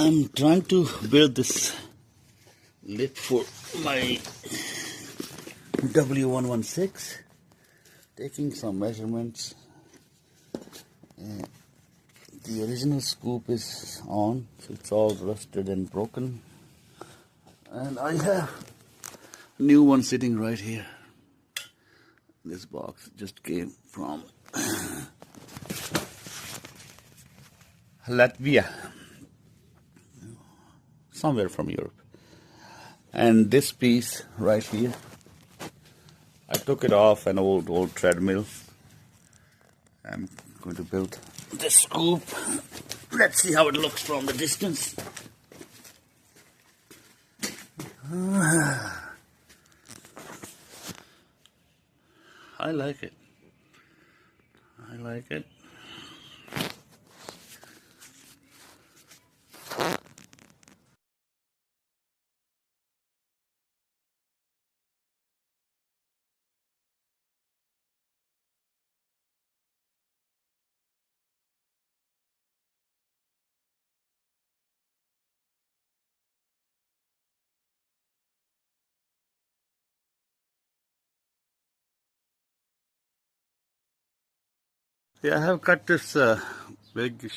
I'm trying to build this lip for my W116, taking some measurements. The original scoop is on, so it's all rusted and broken, and I have a new one sitting right here. This box just came from Latvia, somewhere from Europe. And this piece right here, I took it off an old treadmill. I'm going to build this scoop. Let's see how it looks from the distance. I like it. I like it. Yeah, I have cut this big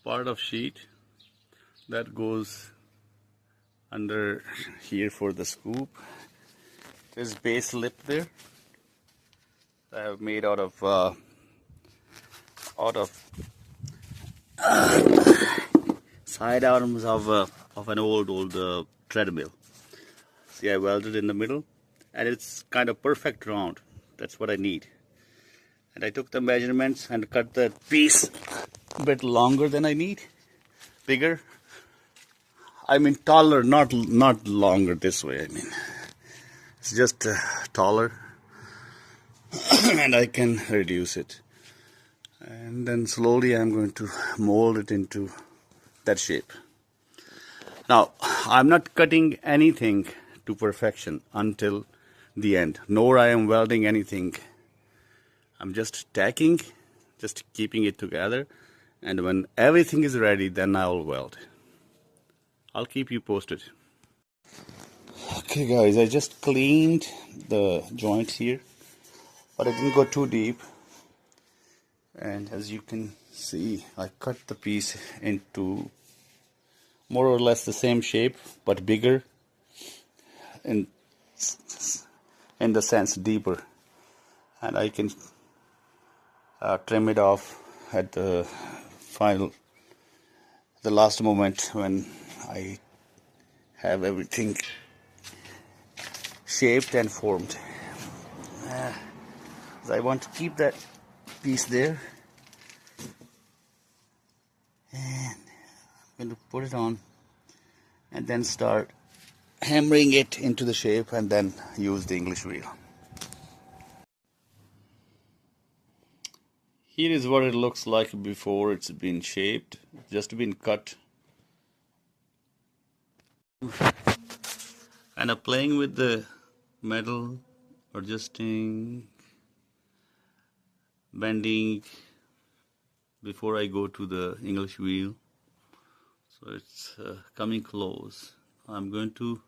part of sheet that goes under here for the scoop. There's base lip there. I have made out of side arms of an old treadmill. See, I welded in the middle, and it's kind of perfect round. That's what I need. And I took the measurements and cut the piece a bit longer than I need, bigger. I mean taller, not longer this way. I mean, it's just taller, and I can reduce it. And then slowly I'm going to mold it into that shape. Now, I'm not cutting anything to perfection until the end, nor I am welding anything. I'm just tacking, just keeping it together, and when everything is ready, then I'll weld. I'll keep you posted. Okay guys, I just cleaned the joint here, but I didn't go too deep. And as you can see, I cut the piece into more or less the same shape, but bigger, in the sense deeper. And I can trim it off at the last moment when I have everything shaped and formed. So I want to keep that piece there, and I'm going to put it on and then start hammering it into the shape, and then use the English wheel. Here is what it looks like before it's been shaped, just been cut. And I'm playing with the metal, adjusting, bending before I go to the English wheel. So it's coming close. I'm going to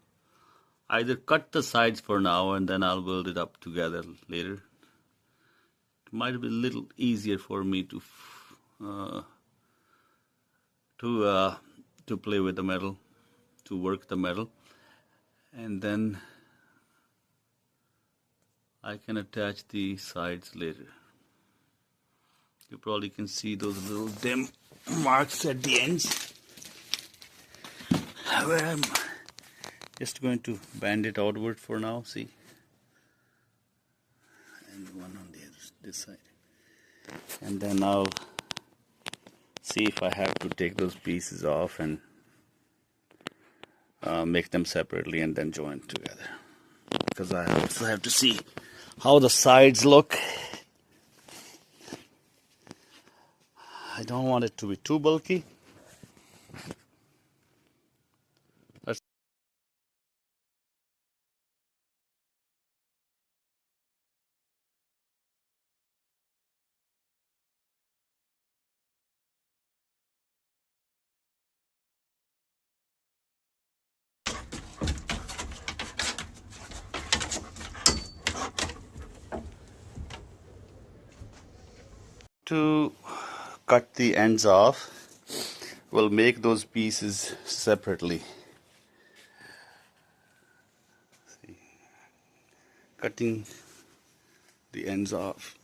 either cut the sides for now and then I'll weld it up together later. It might be a little easier for me to play with the metal, to work the metal, and then I can attach the sides later. You probably can see those little dim marks at the ends, where I'm just going to bend it outward for now. See, and one on this side, and then I'll see if I have to take those pieces off and make them separately and then join together, because I also have to see how the sides look. I don't want it to be too bulky. to cut the ends off, we'll make those pieces separately. See, cutting the ends off.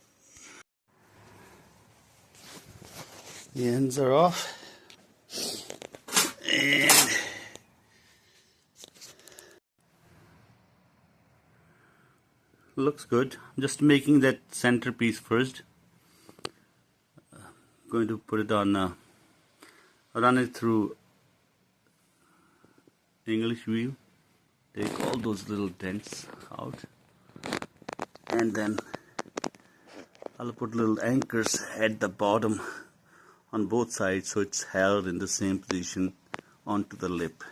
The ends are off, and looks good. I'm just making that centerpiece first. Going to put it on, run it through English wheel, take all those little dents out, and then I'll put little anchors at the bottom on both sides so it's held in the same position onto the lip.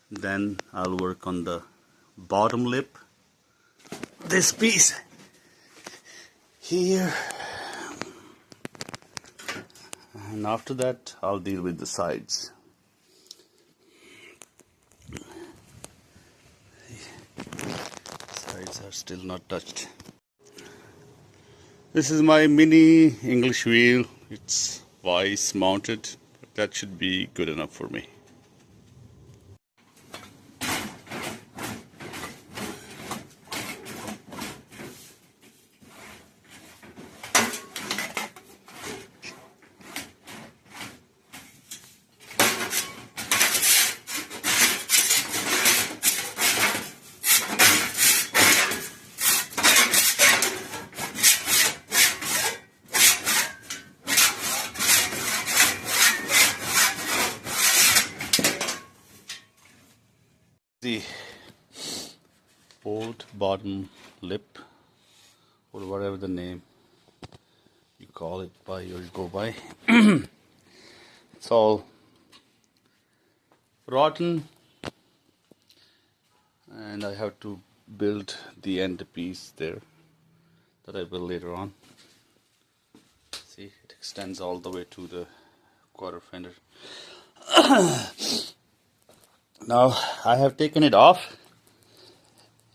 Then I'll work on the bottom lip, this piece here, and after that I'll deal with the sides. Sides are still not touched. This is my mini English wheel. It's vice mounted, but that should be good enough for me. The both bottom lip, or whatever the name you call it by or you go by, it's all rotten, and I have to build the end piece there that I will later on. See, it extends all the way to the quarter fender. Now I have taken it off,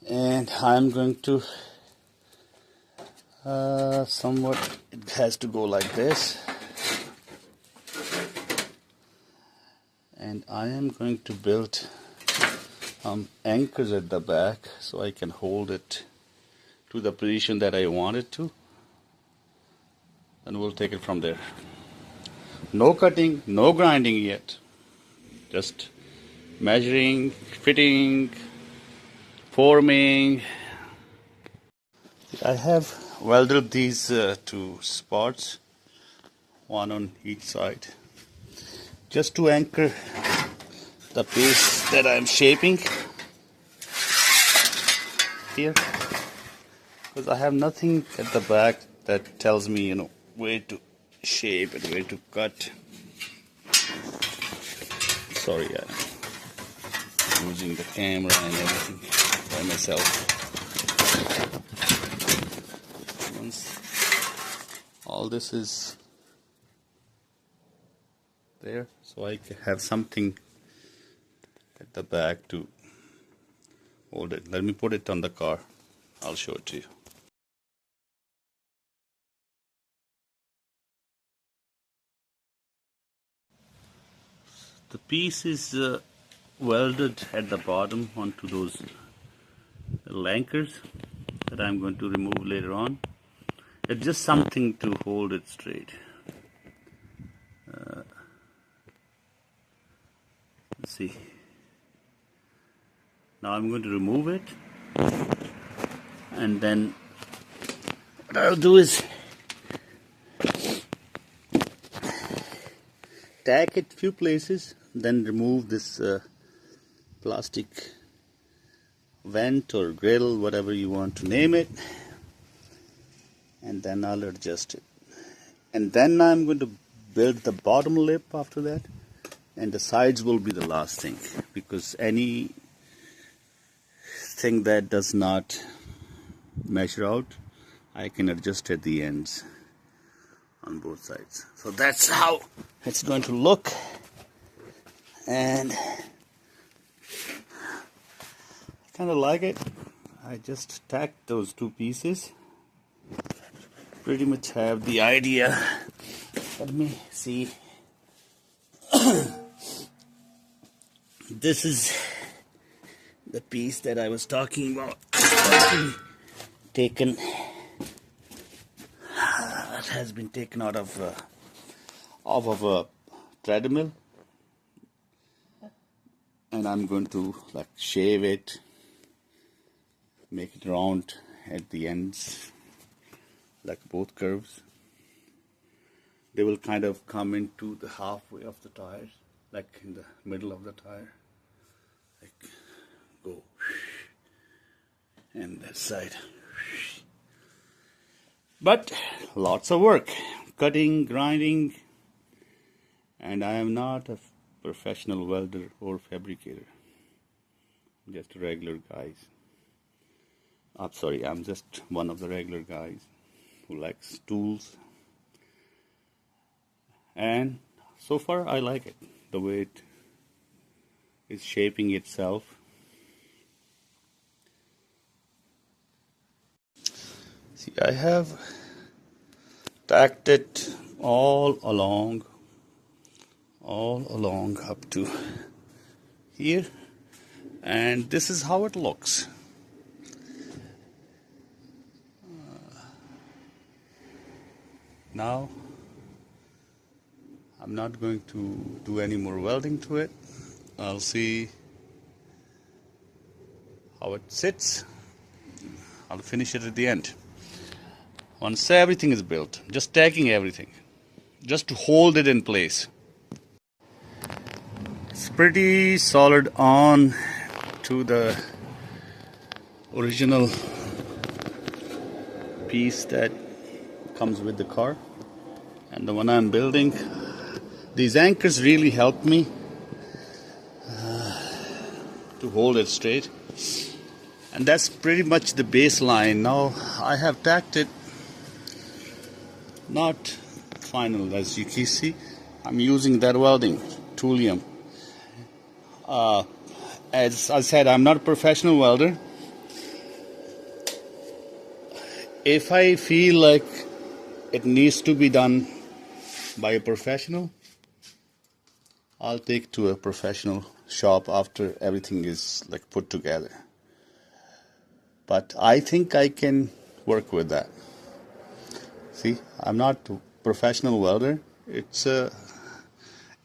and I'm going to somewhat, it has to go like this, and I am going to build anchors at the back so I can hold it to the position that I want it to, and we'll take it from there. No cutting, no grinding yet, just measuring, fitting, forming. I have welded these two spots, one on each side, just to anchor the piece that I'm shaping here, because I have nothing at the back that tells me, where to shape and where to cut. Sorry, I'm using the camera and everything by myself. Once all this is there, so I can have something at the back to hold it. Let me put it on the car. I'll show it to you. The piece is welded at the bottom onto those little anchors that I'm going to remove later on. It's just something to hold it straight. Let's see. Now I'm going to remove it, and then what I'll do is tack it few places, then remove this plastic vent or grill, whatever you want to name it, and then I'll adjust it. And then I'm going to build the bottom lip after that, and the sides will be the last thing, because any thing that does not measure out, I can adjust at the ends on both sides. So that's how it's going to look, and I kind of like it. I just tacked those two pieces pretty much have the idea. Let me see. This is the piece that I was talking about. Taken. That has been taken out of a treadmill, and I'm going to like shave it, make it round at the ends, like both curves. They will kind of come into the halfway of the tire, like in the middle of the tire, like go, and that side. But lots of work, cutting, grinding, and I am not a professional welder or fabricator. I'm just a regular guys. I'm sorry, I'm just one of the regular guys who likes tools. And so far I like it, the way it is shaping itself. See, I have tacked it all along up to here, and this is how it looks. Now I'm not going to do any more welding to it. I'll see how it sits. I'll finish it at the end. Once everything is built, just tacking everything, just to hold it in place. It's pretty solid on to the original piece that comes with the car. And the one I'm building, these anchors really help me to hold it straight. And that's pretty much the baseline. Now I have tacked it, not final, as you can see. I'm using that welding, thulium. As I said, I'm not a professional welder. If I feel like it needs to be done by a professional, I'll take to a professional shop after everything is like put together. But I think I can work with that. See, I'm not a professional welder.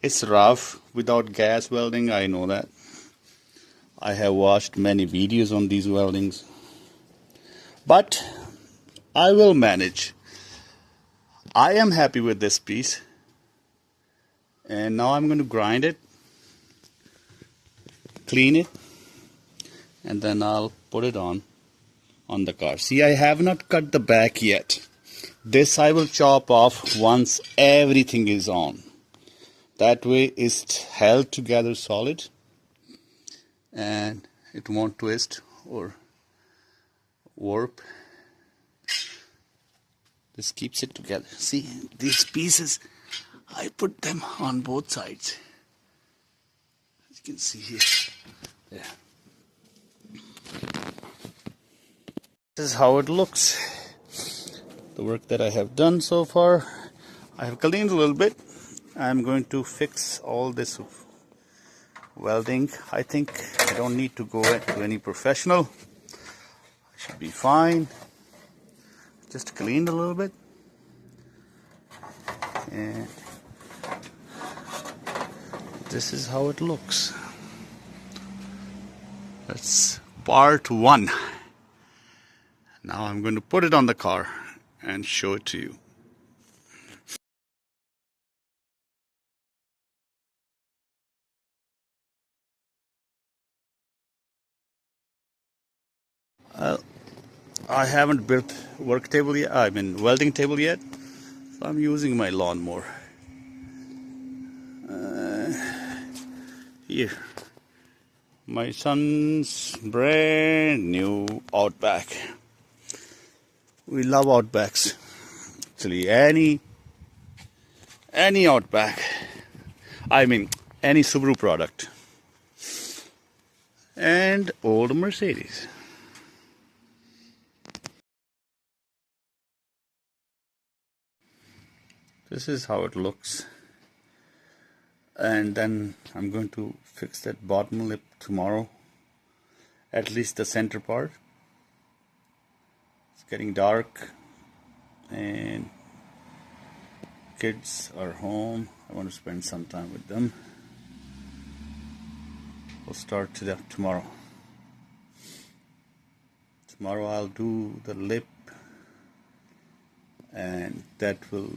It's rough without gas welding, I know that. I have watched many videos on these weldings. But I will manage. I am happy with this piece. And now I'm going to grind it, clean it, and then I'll put it on the car. See, I have not cut the back yet. This I will chop off once everything is on. That way it's held together solid and it won't twist or warp. This keeps it together. See, these pieces, I put them on both sides. As you can see here. There. This is how it looks. The work that I have done so far, I have cleaned a little bit. I'm going to fix all this welding. I think I don't need to go to any professional. I should be fine. Just cleaned a little bit. And this is how it looks. That's part one. Now I'm going to put it on the car and show it to you. I haven't built work table yet. I mean welding table yet. So I'm using my lawnmower. Here, my son's brand new Outback. We love Outbacks. Actually, any Outback. I mean, any Subaru product. And old Mercedes. This is how it looks. And then I'm going to fix that bottom lip tomorrow, at least the center part. It's getting dark and kids are home. I want to spend some time with them. We'll start tomorrow. Tomorrow I'll do the lip, and that will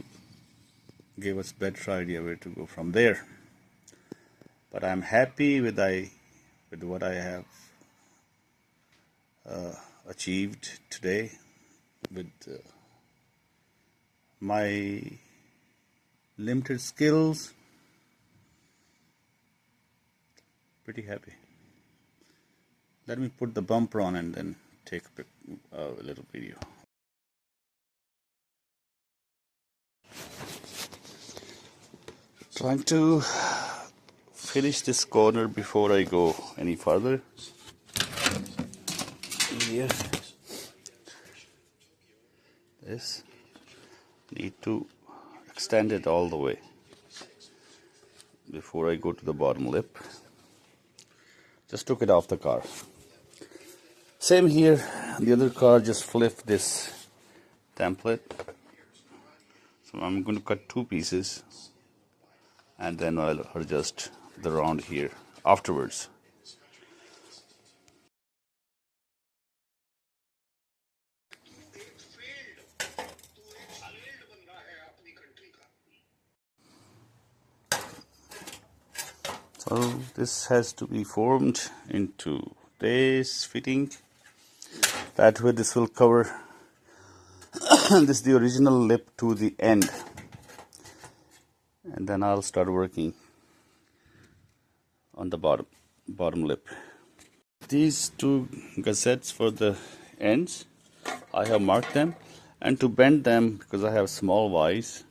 give us better idea where to go from there. But I'm happy with what I have achieved today with my limited skills. Pretty happy. Let me put the bumper on and then take a little video. Trying to finish this corner before I go any further. Here, this need to extend it all the way before I go to the bottom lip. Just took it off the car. Same here, the other car just flipped this template. So I'm going to cut two pieces and then I'll adjust the round here afterwards. So this has to be formed into this fitting. That way this will cover this is the original lip to the end. And then I'll start working on the bottom lip. These two gussets for the ends, I have marked them, and to bend them, because I have small vise,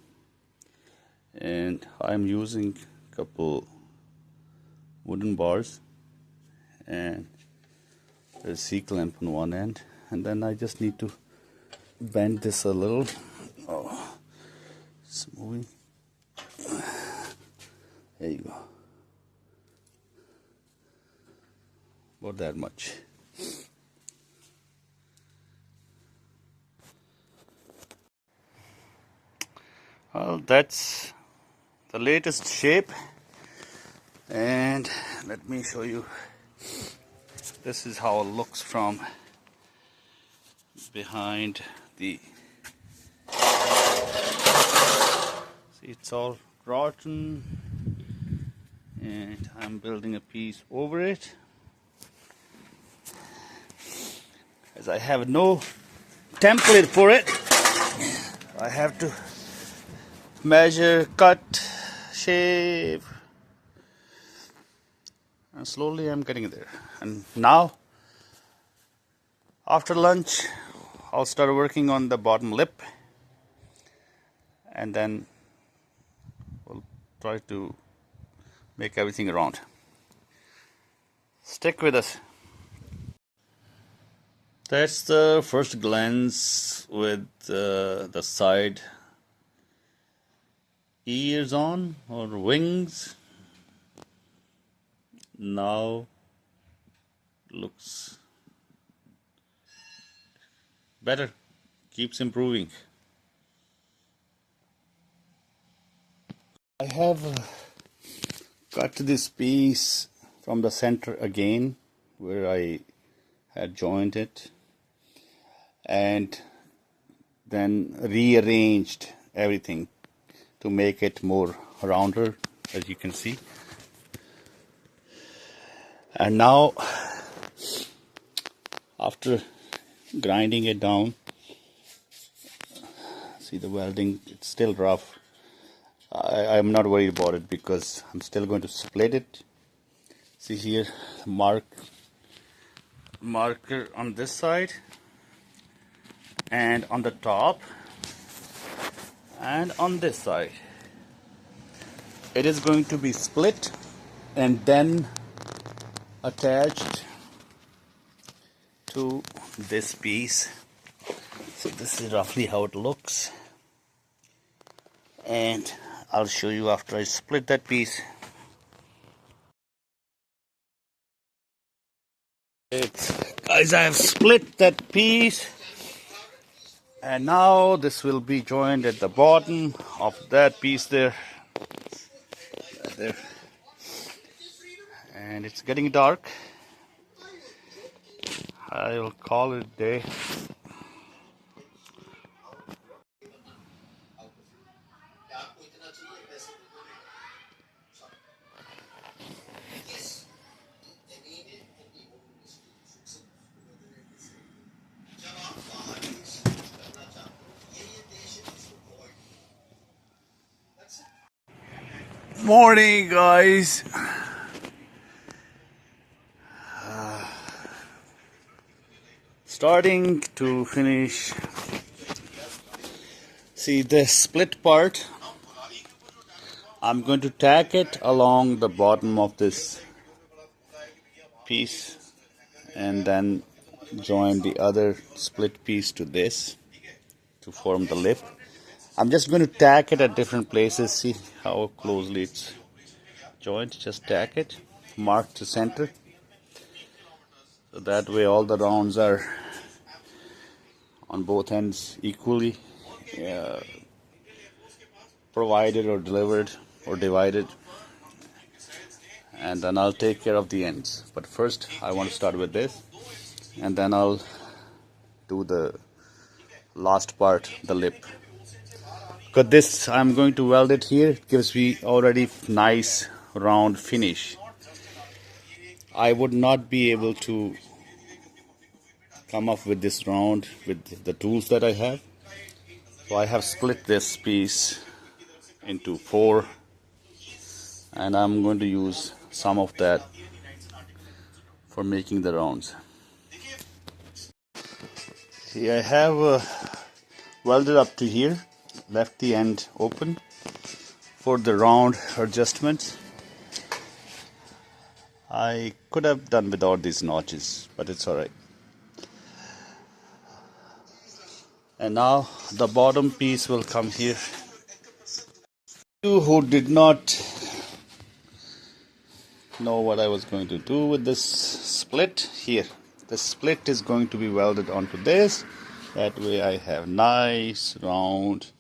and I'm using a couple wooden bars and a C-clamp on one end, and then I just need to bend this a little. Oh, it's moving. There you go. About that much. Well, that's the latest shape, and let me show you. This is how it looks from behind the. See, it's all rotten, and I'm building a piece over it. As I have no template for it, I have to measure, cut, shape, and slowly I'm getting there. And now, after lunch, I'll start working on the bottom lip, and then we'll try to make everything around. Stick with us. That's the first glance with the side ears on, or wings. Now looks better, keeps improving. I have cut this piece from the center again where I had joined it, and then rearranged everything to make it more rounder, as you can see. And now, after grinding it down, see the welding, it's still rough. I'm not worried about it because I'm still going to split it. See here, marker on this side and on the top and on this side. It is going to be split and then attached to this piece. So this is roughly how it looks. and I'll show you after I split that piece. Guys, I have split that piece, and now this will be joined at the bottom of that piece there. There. And it's getting dark. I will call it a day. Morning, guys. Starting to finish. See this split part. I'm going to tack it along the bottom of this piece and then join the other split piece to this to form the lip. I'm just going to tack it at different places. See how closely it's joined. Just tack it, mark the center, so that way all the rounds are on both ends equally provided or delivered or divided, and then I'll take care of the ends. But first I want to start with this, and then I'll do the last part, the lip. Because this I'm going to weld it here, it gives me already nice round finish. I would not be able to come up with this round with the tools that I have. So I have split this piece into 4, and I'm going to use some of that for making the rounds. See, I have welded up to here, left the end open for the round adjustments. I could have done without these notches, but it's alright. And now the bottom piece will come here. You who did not know what I was going to do with this split here, the split is going to be welded onto this. That way I have nice round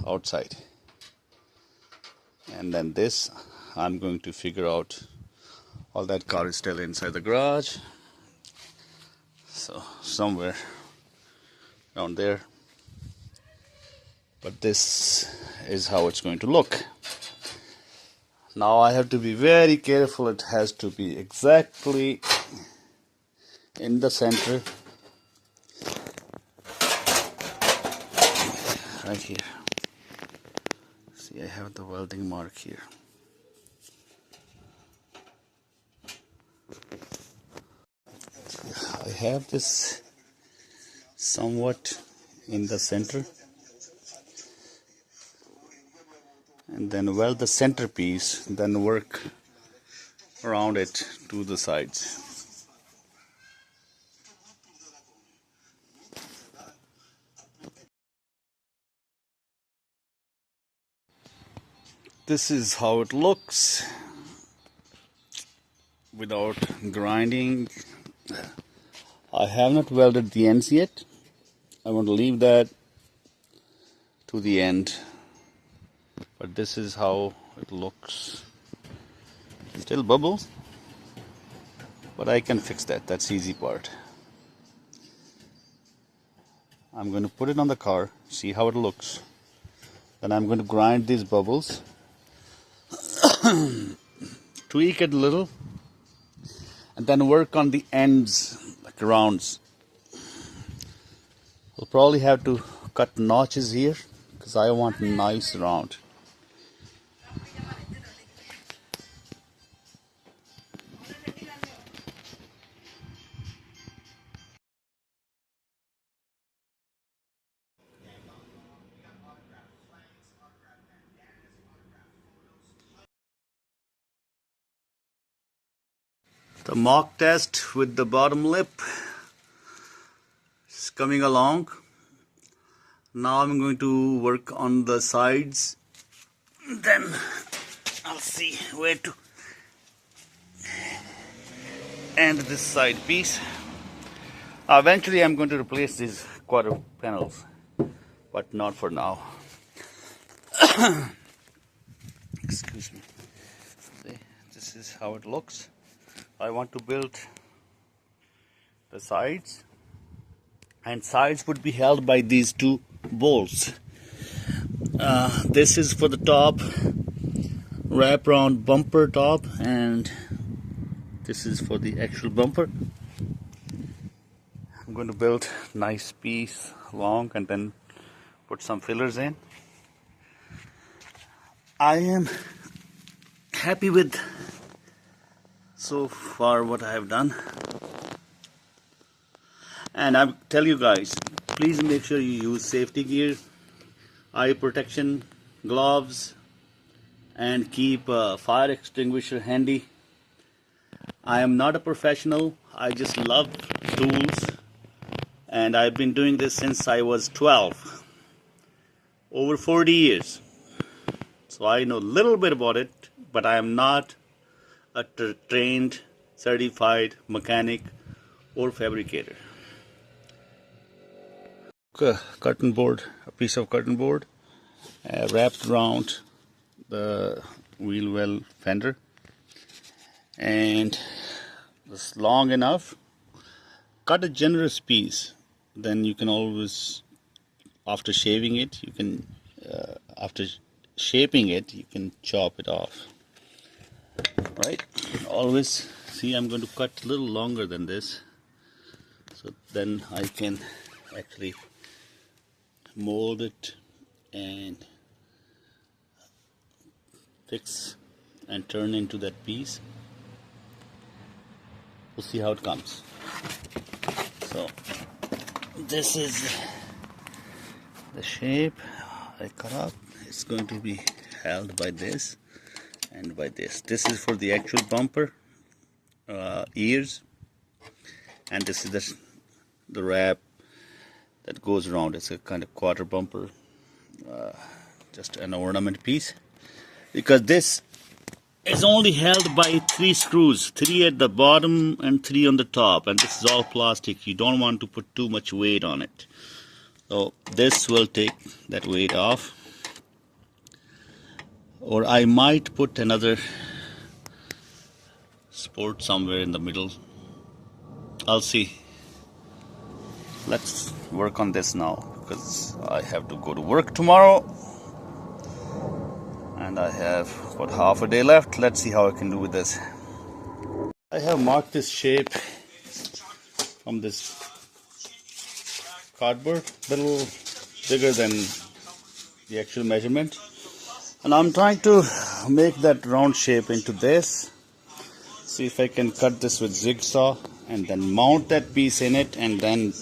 outside. And then this I'm going to figure out. All that car is still inside the garage, so somewhere down there. But this is how it's going to look. Now I have to be very careful. It has to be exactly in the center, right here. See, I have the welding mark here. I have this somewhat in the center, and then weld the center piece, then work around it to the sides. This is how it looks without grinding. I have not welded the ends yet. I want to leave that to the end, but this is how it looks. Still bubbles, but I can fix that. That's the easy part. I'm going to put it on the car, see how it looks. Then I'm going to grind these bubbles, tweak it a little, and then work on the ends, like rounds. I'll probably have to cut notches here because I want nice round. The mock test with the bottom lip. It's coming along. Now I'm going to work on the sides. Then I'll see where to end this side piece. Eventually I'm going to replace these quarter panels, but not for now. Excuse me. See, this is how it looks. I want to build the sides, and sides would be held by these two bolts. This is for the top wrap around bumper top, and this is for the actual bumper. I'm going to build a nice piece long and then put some fillers in. I am happy with so far what I have done, and I tell you guys, please make sure you use safety gear, eye protection, gloves, and keep a fire extinguisher handy. I am not a professional, I just love tools, and I've been doing this since I was 12, over 40 years. So I know a little bit about it, but I am not a trained, certified mechanic or fabricator. Curtain board, a piece of curtain board wrapped around the wheel well fender, and it's long enough. Cut a generous piece, then you can always, after shaving it, you can after shaping it, you can chop it off, right? Always see, I'm going to cut a little longer than this, so then I can actually mold it and fix and turn into that piece. We'll see how it comes. So this is the shape I cut up. It's going to be held by this and by this. This is for the actual bumper ears, and this is the wrap that goes around. It's a kind of quarter bumper, just an ornament piece, because this is only held by 3 screws, 3 at the bottom and 3 on the top, and this is all plastic. You don't want to put too much weight on it, so this will take that weight off. Or I might put another support somewhere in the middle. I'll see. Let's work on this now, because I have to go to work tomorrow and I have about half a day left. Let's see how I can do with this. I have marked this shape from this cardboard, a little bigger than the actual measurement, and I'm trying to make that round shape into this. See if I can cut this with jigsaw and then mount that piece in it and then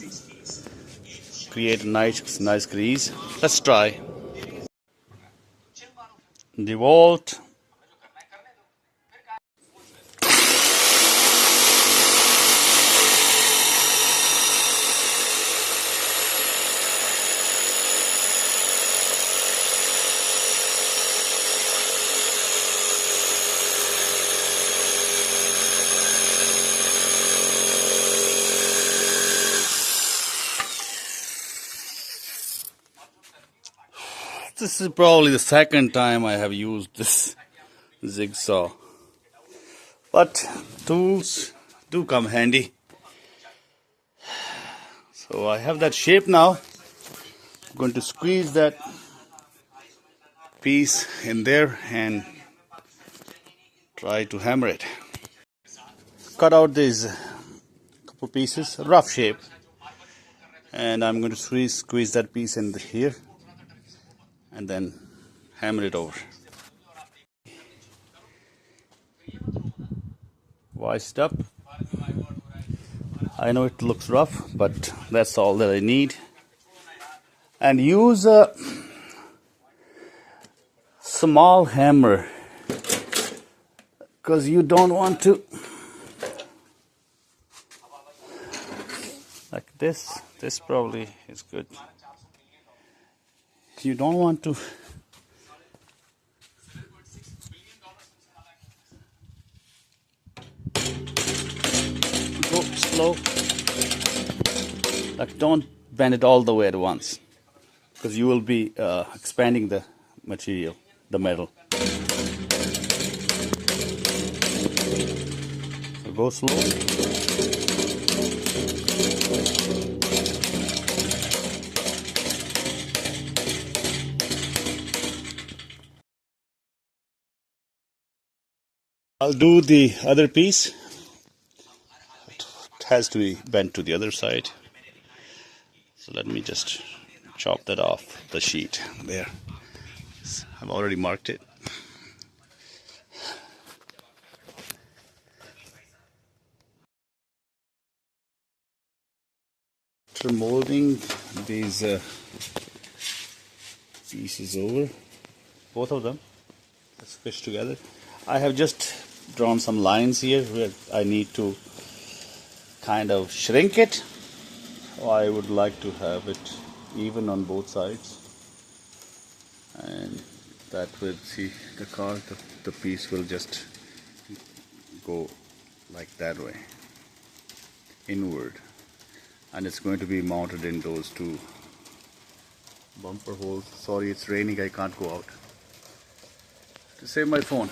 create a nice grease. Let's try. The volt. This is probably the second time I have used this jigsaw, but tools do come handy. So I have that shape now. I'm going to squeeze that piece in there and try to hammer it. Cut out these couple pieces, rough shape, and I'm going to squeeze that piece in here and then hammer it over. Washed up. I know it looks rough, but that's all that I need. And use a small hammer, because you don't want to, like this, This probably is good. You don't want to go slow. Like, don't bend it all the way at once, because you will be expanding the material, the metal. So go slow. I'll do the other piece. It has to be bent to the other side. So let me just chop that off the sheet there. I've already marked it. After molding these pieces over, both of them, let's fish together. I have just drawn some lines here where I need to kind of shrink it. I would like to have it even on both sides, and that will see the car, the piece will just go like that way, inward, and it's going to be mounted in those two bumper holes. Sorry, it's raining, I can't go out to save my phone.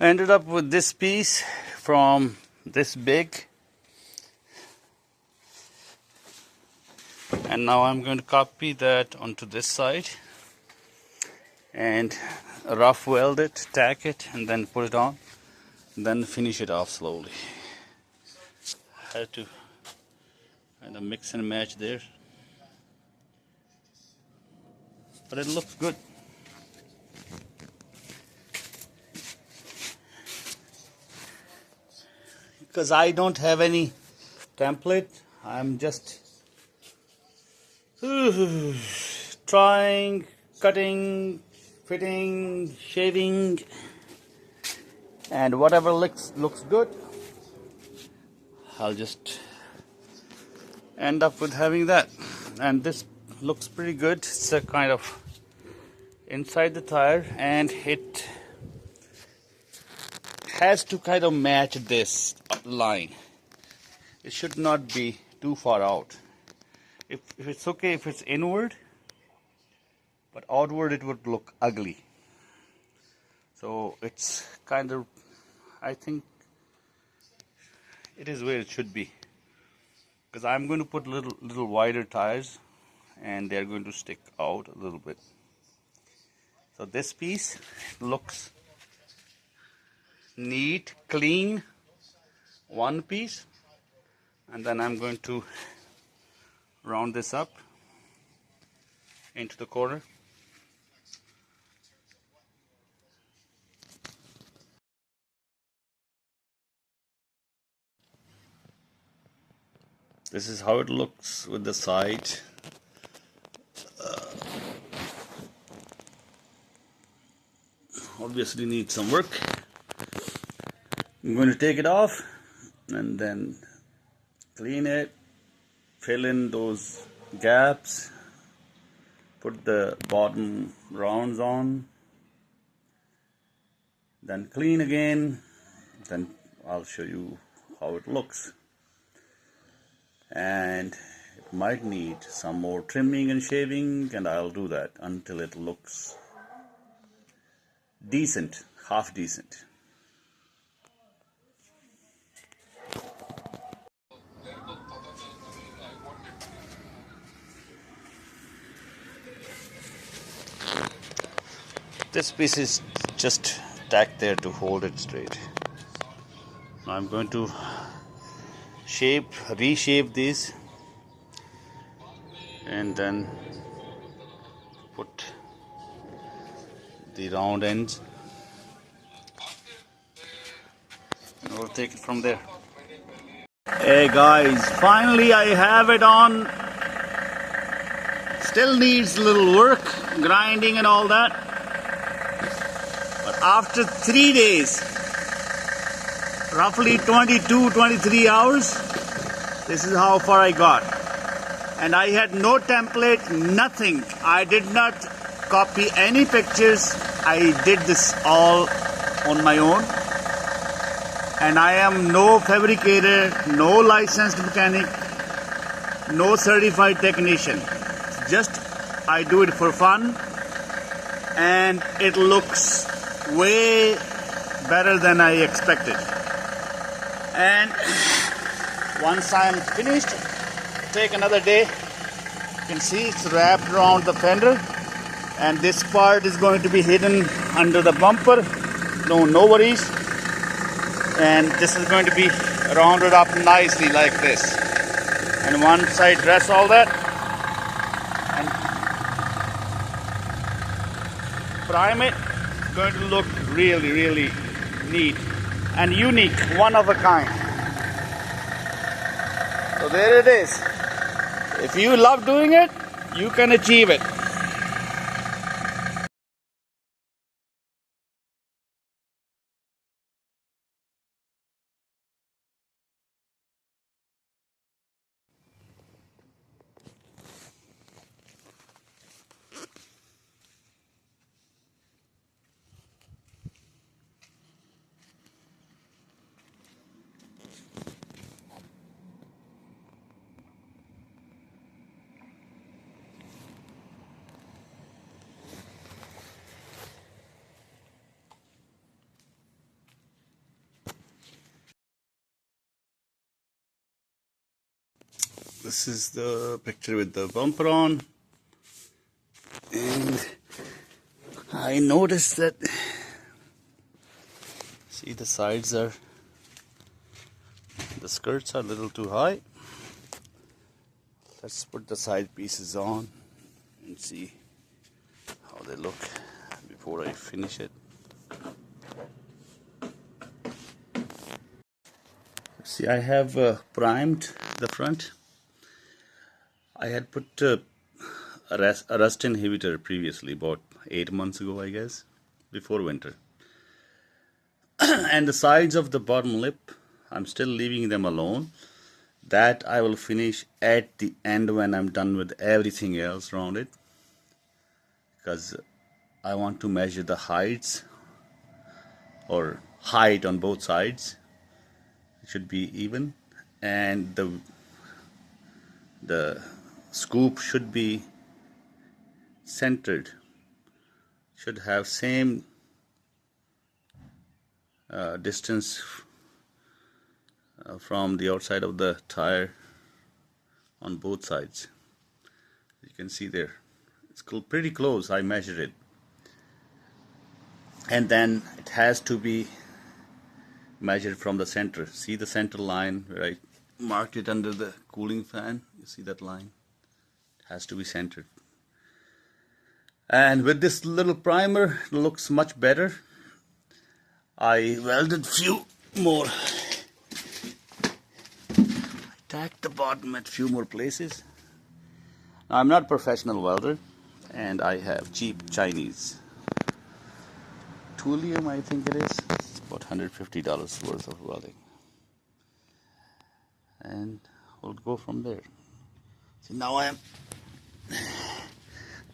I ended up with this piece from this big, and now I'm going to copy that onto this side and rough weld it, tack it, and then put it on, and then finish it off slowly. I had to kind of mix and match there, but it looks good. Because I don't have any template, I'm just trying, cutting, fitting, shaving, and whatever looks good, I'll just end up with having that. And this looks pretty good. It's a kind of inside the tire, and it has to kind of match this line. It should not be too far out. If it's okay if it's inward, but outward it would look ugly. So it's kind of, I think it is where it should be, because I'm going to put little wider tires, and they're going to stick out a little bit. So this piece looks neat, clean, one piece, and then I'm going to round this up into the corner. This is how it looks with the side. Obviously needs some work. I'm going to take it off and then clean it, fill in those gaps, put the bottom rounds on, then clean again, then I'll show you how it looks. And it might need some more trimming and shaving, and I'll do that until it looks decent, half decent. This piece is just tacked there to hold it straight. Now I'm going to reshape these, and then put the round ends, and we'll take it from there. Hey guys, finally I have it on. Still needs a little work, grinding and all that. But after 3 days, roughly 22-23 hours, This is how far I got. And I had no template, nothing. I did not copy any pictures. I did this all on my own. And I am no fabricator, no licensed mechanic, no certified technician. Just I do it for fun, and it looks way better than I expected. And once I'm finished, take another day. You can see it's wrapped around the fender, and this part is going to be hidden under the bumper. No worries. And this is going to be rounded up nicely like this. And once I dress all that and prime it, it's going to look really neat and unique, one of a kind. So there it is. If you love doing it, you can achieve it. This is the picture with the bumper on, and I noticed that, see, the sides are, the skirts are a little too high. Let's put the side pieces on and see how they look before I finish it. See, I have primed the front. I had put a rust inhibitor previously, about 8 months ago, I guess, before winter. And the sides of the bottom lip, I'm still leaving them alone. That I will finish at the end when I'm done with everything else around it, because I want to measure the heights or height on both sides. It should be even, and the scoop should be centered, should have same distance from the outside of the tire on both sides. You can see there, it's pretty close. I measured it, and then it has to be measured from the center. See the center line where I marked it under the cooling fan? You see that line? It has to be centered. And with this little primer, it looks much better. I welded few more. I tacked the bottom at few more places. Now, I'm not a professional welder, and I have cheap Chinese Thulium, I think it is. It's about $150 worth of welding. And we'll go from there. So now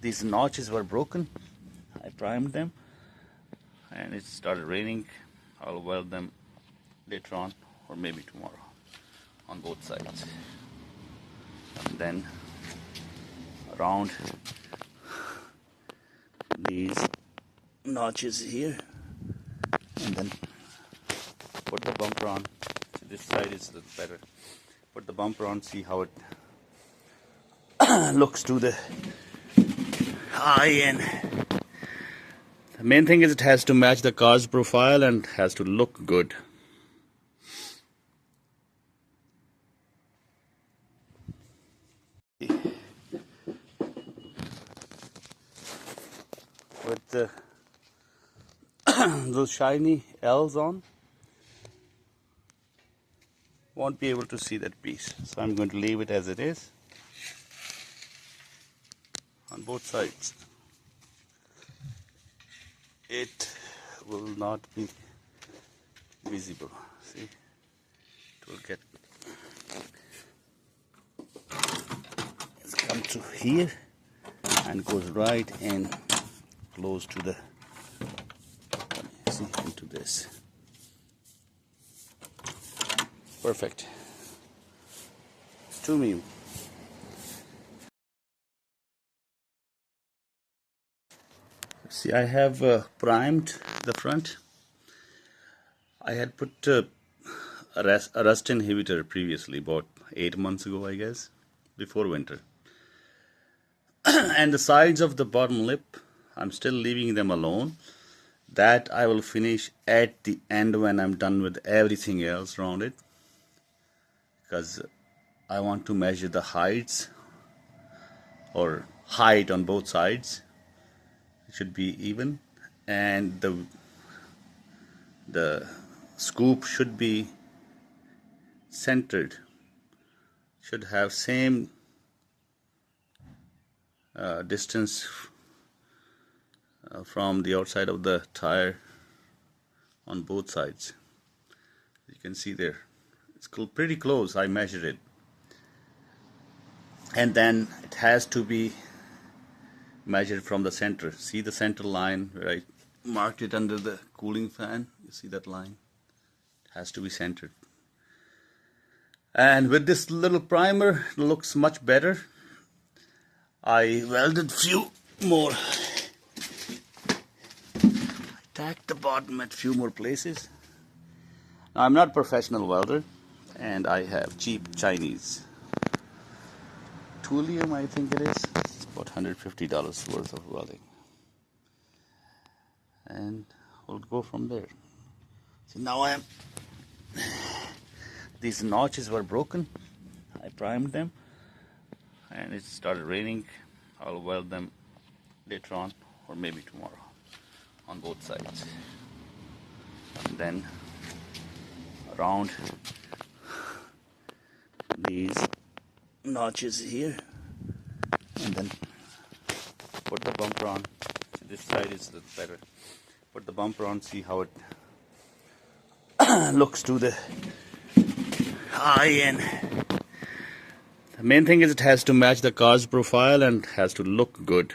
these notches were broken. I primed them, and it started raining. I'll weld them later on, or maybe tomorrow, on both sides. And then around these notches here, and then put the bumper on. So this side is a little better. Put the bumper on, see how it looks to the eye. And the main thing is it has to match the car's profile and has to look good. With the those shiny L's on, won't be able to see that piece, so I'm going to leave it as it is on both sides. It will not be visible. See, it will get to here and goes right in close to the, see, into this. Perfect. To me. See, I have primed the front. I had put a rust inhibitor previously, about 8 months ago, I guess, before winter. And the sides of the bottom lip, I'm still leaving them alone. That I will finish at the end when I'm done with everything else around it, because I want to measure the heights or height on both sides. It should be even, and the scoop should be centered, should have same distance from the outside of the tire on both sides. You can see there, it's pretty close. I measured it, and then it has to be measured from the center. See the center line where I marked it under the cooling fan? You see that line? It has to be centered. And with this little primer, it looks much better. I welded few more. I tacked the bottom at few more places. Now, I'm not a professional welder, and I have cheap Chinese Thulium, I think it is. It's about $150 worth of welding, and we'll go from there. So now these notches were broken. I primed them, and it started raining. I'll weld them later on, or maybe tomorrow, on both sides. And then around these notches here, and then put the bumper on. So this side is the better. Put the bumper on, see how it looks to the eye. And the main thing is it has to match the car's profile and has to look good.